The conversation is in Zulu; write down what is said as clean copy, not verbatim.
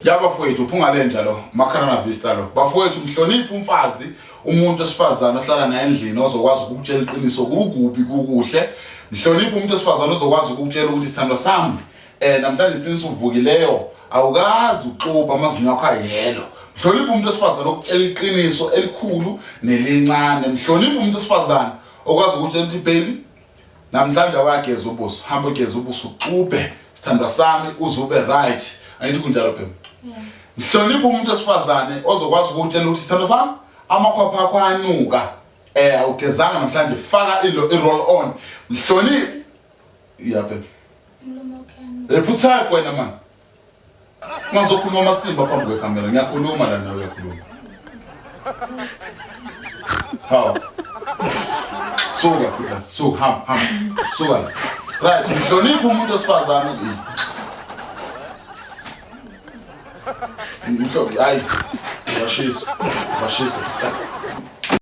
Yabafowethu Phungalenja Macananavister bafowethu mhloniphe umfazi umuntu esifazana ohlala naye endlini ozokwazi ukukutshela iqiniso kukubi kukuhle. Mhloniphe umuntu esifazana ozokwazi ukukutshela ukuthi isithando sami namhlanje since uvukileyo awukazi uxuba amazinyo akho ayelo. Mhloniphe umuntu esifazana okutshela iqiniso elikhulu nelincane. Mhloniphe umuntu esifazana okwazi ukutshela ukuthi baby namhlanje awageza ubuso, hamba ugeza ubuso uxube isithando sami uzube right. Ayithi kunjalo phela. Mhloniphe umuntu esifazane ozokwazi ukutshela ukuthi isithando sami amakhwapha akho anuka awugezanga namhlanje faka i-roll on. Mhloniphe yabe futhi kwena man mazokhuluma amasimba phambi kwekamera ngiyakhuluma la nawe uyakhuluma haw so ham so right. Mhloniphe umuntu esifazane mhlobo hayi bashisa